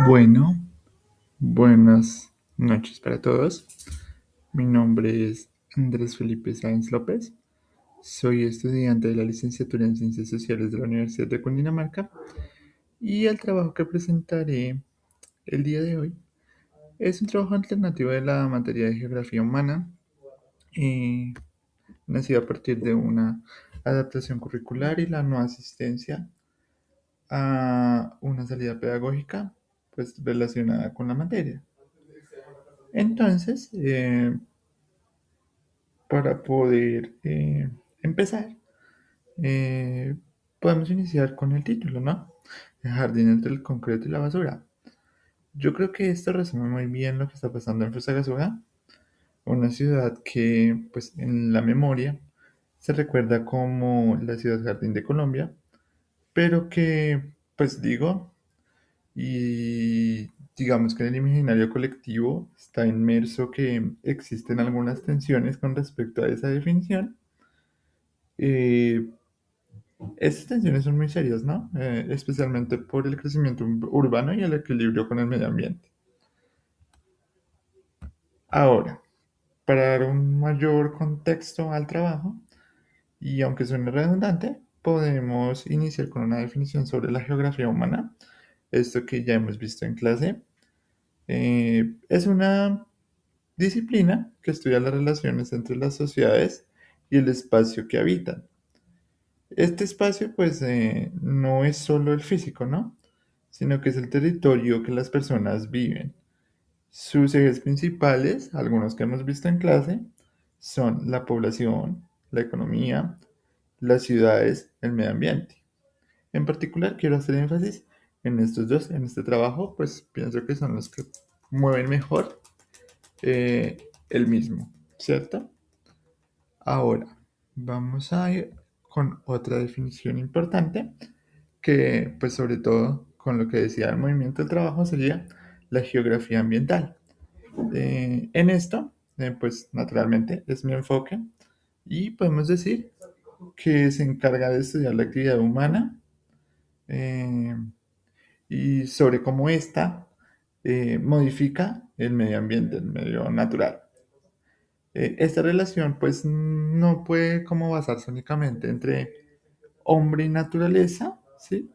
Bueno, buenas noches para todos. Mi nombre es Andrés Felipe Sáenz López. Soy estudiante de la licenciatura en Ciencias Sociales de la Universidad de Cundinamarca y el trabajo que presentaré el día de hoy es un trabajo alternativo de la materia de Geografía Humana, eh, nacido a partir de una adaptación curricular y la no asistencia a una salida pedagógica pues relacionada con la materia. Entonces, para poder empezar, eh, podemos iniciar con el título, ¿no? El jardín entre el concreto y la basura. Yo creo que esto resume muy bien lo que está pasando en Fusagasugá, una ciudad que, pues, en la memoria se recuerda como la ciudad jardín de Colombia, pero que, pues digo, y digamos que en el imaginario colectivo está inmerso que existen algunas tensiones con respecto a esa definición. Eh, Estas tensiones son muy serias, ¿no? Especialmente por el crecimiento urbano y el equilibrio con el medio ambiente. Ahora, para dar un mayor contexto al trabajo, y aunque suene redundante, podemos iniciar con una definición sobre la geografía humana, esto que ya hemos visto en clase. Es una disciplina que estudia las relaciones entre las sociedades y el espacio que habitan. Este espacio, pues, no es solo el físico, ¿no? Sino que es el territorio que las personas viven. Sus ejes principales, algunos que hemos visto en clase, son la población, la economía, las ciudades, el medio ambiente. En particular, quiero hacer énfasis en estos dos, en este trabajo, pues pienso que son los que mueven mejor eh, el mismo, ¿cierto? Ahora, vamos a ir con otra definición importante que, pues sobre todo con lo que decía el movimiento del trabajo, sería la geografía ambiental. En esto, pues naturalmente es mi enfoque y podemos decir que se encarga de estudiar la actividad humana eh, y sobre cómo ésta modifica el medio ambiente, el medio natural. Esta relación pues no puede como basarse únicamente entre hombre y naturaleza, ¿sí?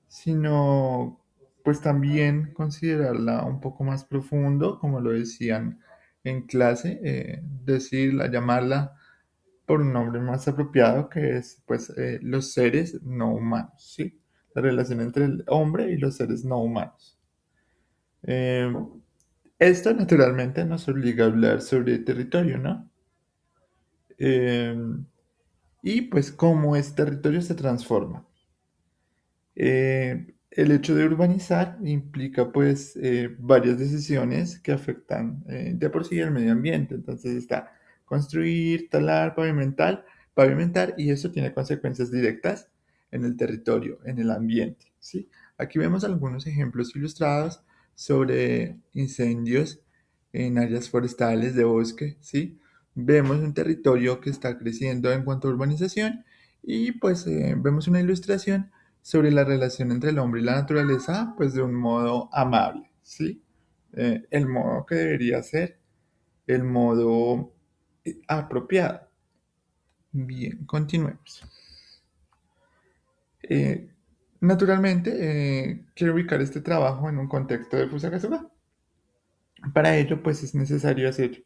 Sino pues también considerarla un poco más profundo, como lo decían en clase, decirla, llamarla por un nombre más apropiado que es pues los seres no humanos, ¿sí? La relación entre el hombre y los seres no humanos. Eh, Esto naturalmente nos obliga a hablar sobre territorio, ¿no? Eh, y pues cómo este territorio se transforma. El hecho de urbanizar implica pues varias decisiones que afectan de por sí el medio ambiente. Entonces está construir, talar, pavimentar y eso tiene consecuencias directas en el territorio, en el ambiente, ¿sí? Aquí vemos algunos ejemplos ilustrados sobre incendios en áreas forestales de bosque, ¿sí? Vemos un territorio que está creciendo en cuanto a urbanización y pues vemos una ilustración sobre la relación entre el hombre y la naturaleza, pues de un modo amable, ¿sí? El modo que debería ser el modo apropiado. Bien, continuemos. Eh, Naturalmente, quiero ubicar este trabajo en un contexto de Fusagasugá. Para ello, pues es necesario hacer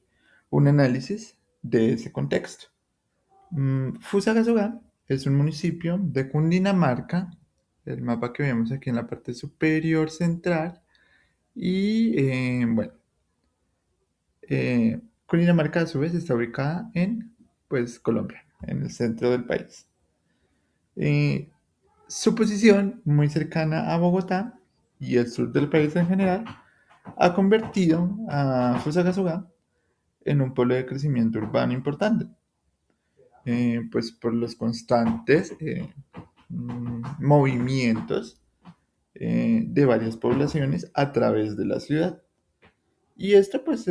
un análisis de ese contexto. Fusagasugá es un municipio de Cundinamarca, el mapa que vemos aquí en la parte superior central. Y bueno, Cundinamarca a su vez está ubicada en pues, Colombia, en el centro del país. Eh, Su posición, muy cercana a Bogotá y el sur del país en general, ha convertido a Fusagasugá en un polo de crecimiento urbano importante, pues por los constantes movimientos de varias poblaciones a través de la ciudad. Y esto pues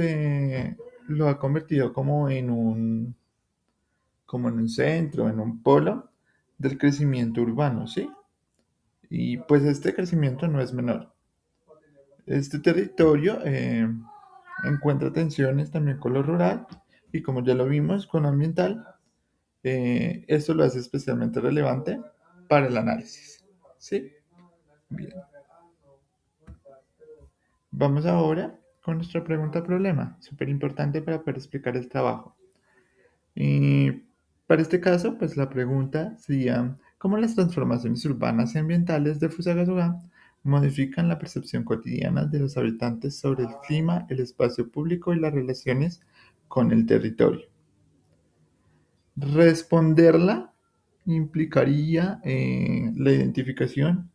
lo ha convertido como en un centro, en un polo del crecimiento urbano, ¿sí? Y pues este crecimiento no es menor. Este territorio encuentra tensiones también con lo rural y como ya lo vimos con lo ambiental, esto lo hace especialmente relevante para el análisis. ¿Sí? Bien. Vamos ahora con nuestra pregunta problema, súper importante para poder explicar el trabajo. Y para este caso, pues la pregunta sería, ¿cómo las transformaciones urbanas y ambientales de Fusagasugá modifican la percepción cotidiana de los habitantes sobre el clima, el espacio público y las relaciones con el territorio? Responderla implicaría la identificación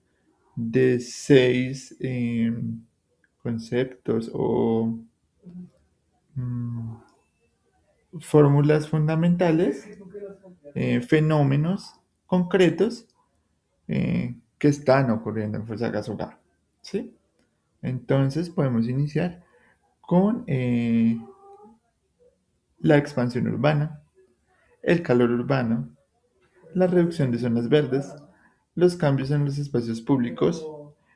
de seis conceptos o mm, fórmulas fundamentales, fenómenos concretos que están ocurriendo en Fusagasugá. ¿Sí? Entonces podemos iniciar con la expansión urbana, el calor urbano, la reducción de zonas verdes, los cambios en los espacios públicos,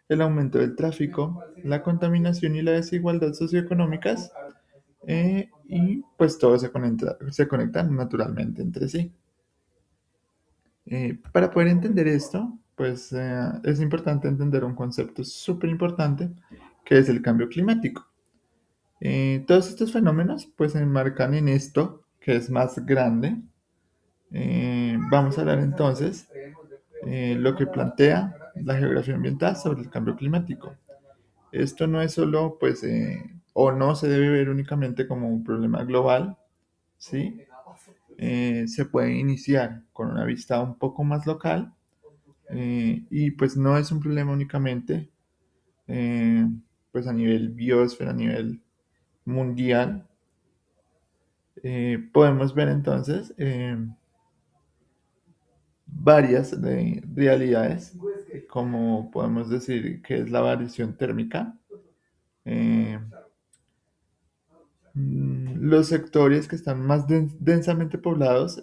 el aumento del tráfico, la contaminación y la desigualdad socioeconómicas, y pues todo se conecta naturalmente entre sí. Para poder entender esto, pues es importante entender un concepto súper importante que es el cambio climático. Todos estos fenómenos pues se enmarcan en esto que es más grande. Vamos a hablar entonces lo que plantea la geografía ambiental sobre el cambio climático. Esto no es solo pues o no se debe ver únicamente como un problema global, ¿sí? Se puede iniciar con una vista un poco más local y pues no es un problema únicamente eh, pues a nivel biosfera, a nivel mundial. Podemos ver entonces varias realidades, como podemos decir que es la variación térmica, eh, los sectores que están más densamente poblados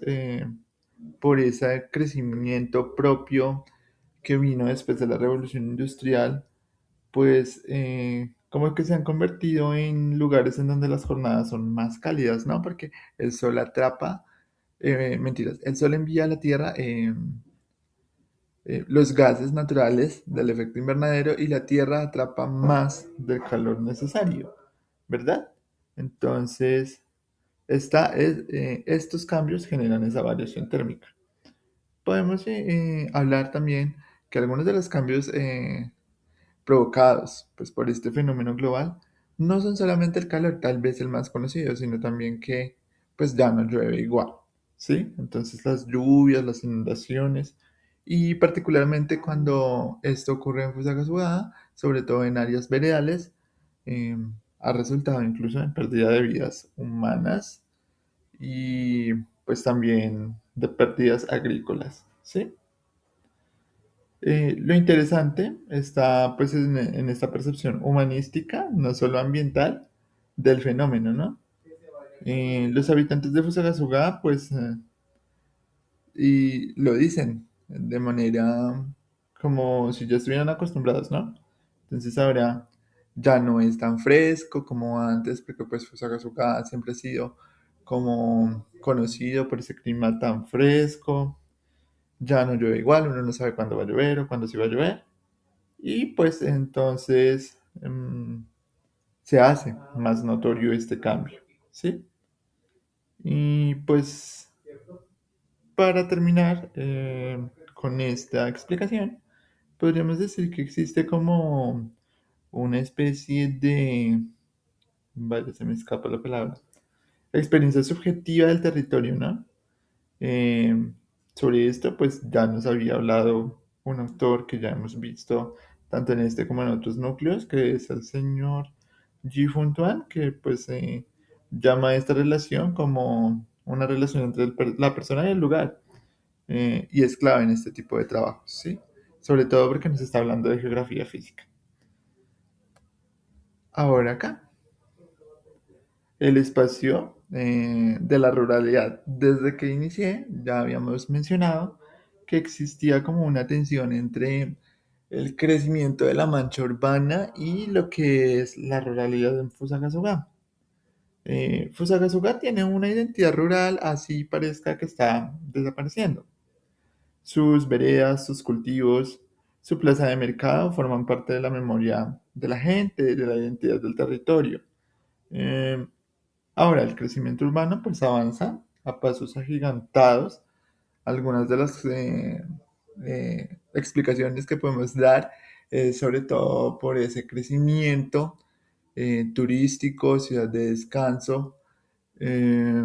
por ese crecimiento propio que vino después de la revolución industrial, pues como que se han convertido en lugares en donde las jornadas son más cálidas, ¿no? Porque el sol atrapa, mentiras, el sol envía a la Tierra los gases naturales del efecto invernadero y la Tierra atrapa más del calor necesario, ¿verdad? Entonces, estos cambios generan esa variación térmica. Podemos hablar también que algunos de los cambios provocados pues, por este fenómeno global no son solamente el calor, tal vez el más conocido, sino también que pues ya no llueve igual, ¿sí? Entonces las lluvias, las inundaciones y particularmente cuando esto ocurre en Fusagasugá, sobre todo en áreas veredales, eh, ha resultado incluso en pérdida de vidas humanas y pues también de pérdidas agrícolas, ¿sí? Lo interesante está pues en esta percepción humanística, no solo ambiental, del fenómeno, ¿no? Los habitantes de Fusagasugá pues y lo dicen de manera como si ya estuvieran acostumbrados, ¿no? Entonces ahora ya no es tan fresco como antes, porque pues Fusagasugá siempre ha sido como conocido por ese clima tan fresco, ya no llueve igual, uno no sabe cuándo va a llover o cuándo sí va a llover. Y pues entonces se hace más notorio este cambio, ¿sí? Y pues para terminar con esta explicación, podríamos decir que existe como una especie de, vaya, se me escapa la palabra, experiencia subjetiva del territorio, ¿no? Eh, Sobre esto, pues ya nos había hablado un autor que ya hemos visto tanto en este como en otros núcleos, que es el señor G. Tuan, que pues llama a esta relación como una relación entre la persona y el lugar, y es clave en este tipo de trabajos, ¿sí? Sobre todo porque nos está hablando de geografía física. Ahora acá, el espacio de la ruralidad. Desde que inicié, ya habíamos mencionado que existía como una tensión entre el crecimiento de la mancha urbana y lo que es la ruralidad en Fusagasugá. Fusagasugá tiene una identidad rural, así parezca que está desapareciendo. Sus veredas, sus cultivos, su plaza de mercado forman parte de la memoria de la gente, de la identidad del territorio. Eh, Ahora, el crecimiento urbano pues avanza a pasos agigantados. Algunas de las explicaciones que podemos dar, sobre todo por ese crecimiento turístico, ciudad de descanso, eh,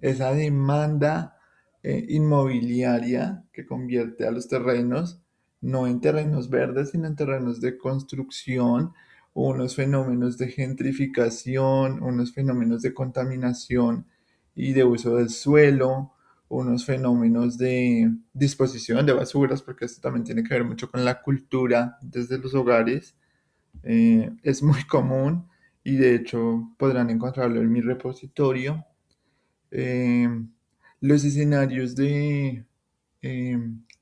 esa demanda inmobiliaria que convierte a los terrenos no en terrenos verdes, sino en terrenos de construcción, unos fenómenos de gentrificación, unos fenómenos de contaminación y de uso del suelo, unos fenómenos de disposición de basuras, porque esto también tiene que ver mucho con la cultura desde los hogares. Es muy común y de hecho podrán encontrarlo en mi repositorio. eh, los escenarios de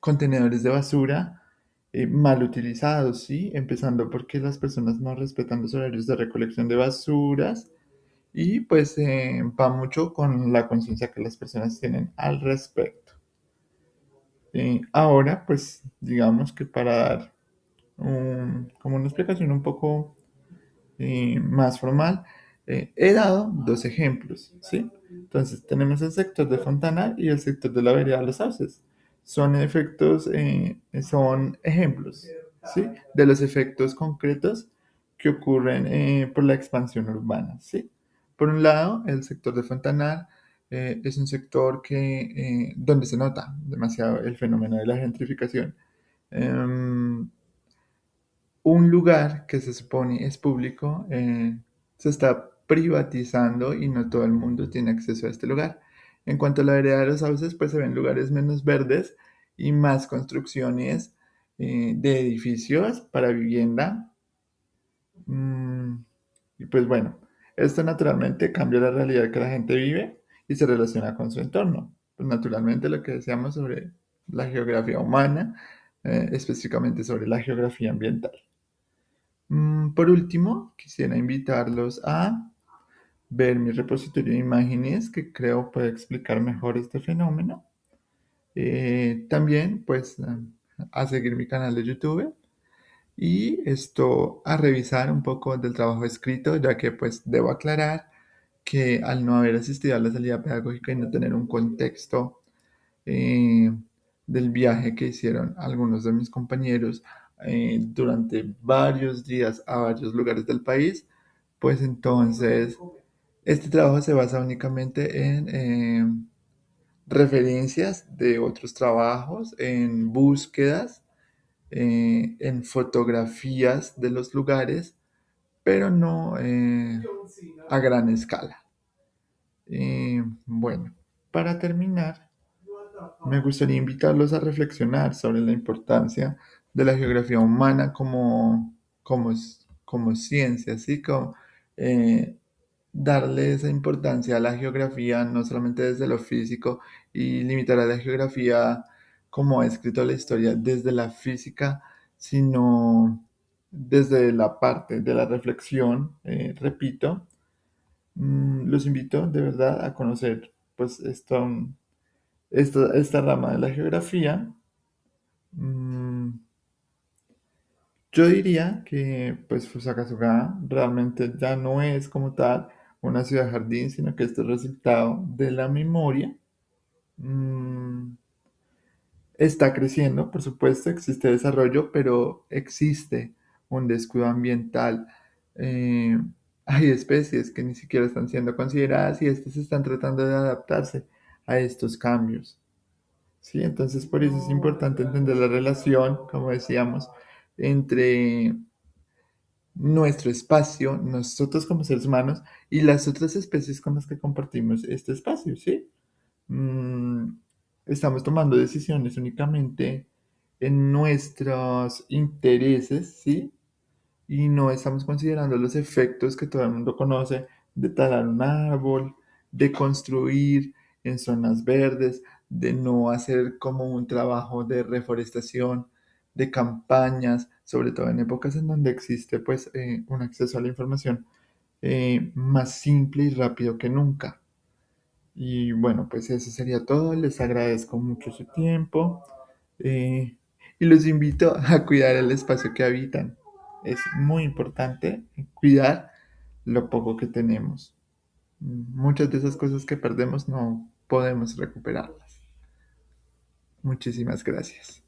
contenedores de basura mal utilizados, ¿sí? Empezando porque las personas no respetan los horarios de recolección de basuras y pues va mucho con la conciencia que las personas tienen al respecto. Ahora, pues digamos que para dar como una explicación un poco más formal, he dado dos ejemplos, ¿sí? Entonces, tenemos el sector de Fontanar y el sector de la vereda de los Sauces. Son efectos, son ejemplos, ¿sí? De los efectos concretos que ocurren por la expansión urbana, ¿sí? Por un lado, el sector de Fontanar es un sector donde se nota demasiado el fenómeno de la gentrificación. Em, un lugar que se supone es público se está privatizando y no todo el mundo tiene acceso a este lugar. En cuanto a la vereda de los sauces, pues se ven lugares menos verdes y más construcciones de edificios para vivienda. Mm, y pues bueno, esto naturalmente cambia la realidad que la gente vive y se relaciona con su entorno. Pues naturalmente lo que decíamos sobre la geografía humana, específicamente sobre la geografía ambiental. Por último, quisiera invitarlos a ver mi repositorio de imágenes que creo puede explicar mejor este fenómeno. También, pues, a seguir mi canal de YouTube y esto a revisar un poco del trabajo escrito, ya que pues debo aclarar que al no haber asistido a la salida pedagógica y no tener un contexto eh, del viaje que hicieron algunos de mis compañeros durante varios días a varios lugares del país, pues entonces este trabajo se basa únicamente en referencias de otros trabajos, en búsquedas, en fotografías de los lugares, pero no a gran escala. Bueno, para terminar, me gustaría invitarlos a reflexionar sobre la importancia de la geografía humana como ciencia, así como eh, darle esa importancia a la geografía, no solamente desde lo físico, y limitar a la geografía como ha escrito la historia desde la física, sino desde la parte de la reflexión, repito. Los invito de verdad a conocer pues esta rama de la geografía. Mm, yo diría que pues Fusagasugá realmente ya no es como tal una ciudad jardín, sino que esto es resultado de la memoria. Mm, Está creciendo, por supuesto, existe desarrollo, pero existe un descuido ambiental. Eh, Hay especies que ni siquiera están siendo consideradas y estas están tratando de adaptarse a estos cambios. ¿Sí? Entonces, por eso es importante entender la relación, como decíamos, entre nuestro espacio, nosotros como seres humanos y las otras especies con las que compartimos este espacio, ¿sí? Mm, Estamos tomando decisiones únicamente en nuestros intereses, ¿sí? Y no estamos considerando los efectos que todo el mundo conoce de talar un árbol, de construir en zonas verdes, de no hacer como un trabajo de reforestación, de campañas sobre todo en épocas en donde existe pues un acceso a la información más simple y rápido que nunca. Y bueno, pues eso sería todo. Les agradezco mucho su tiempo eh, y los invito a cuidar el espacio que habitan. Es muy importante cuidar lo poco que tenemos. Muchas de esas cosas que perdemos no podemos recuperarlas. Muchísimas gracias.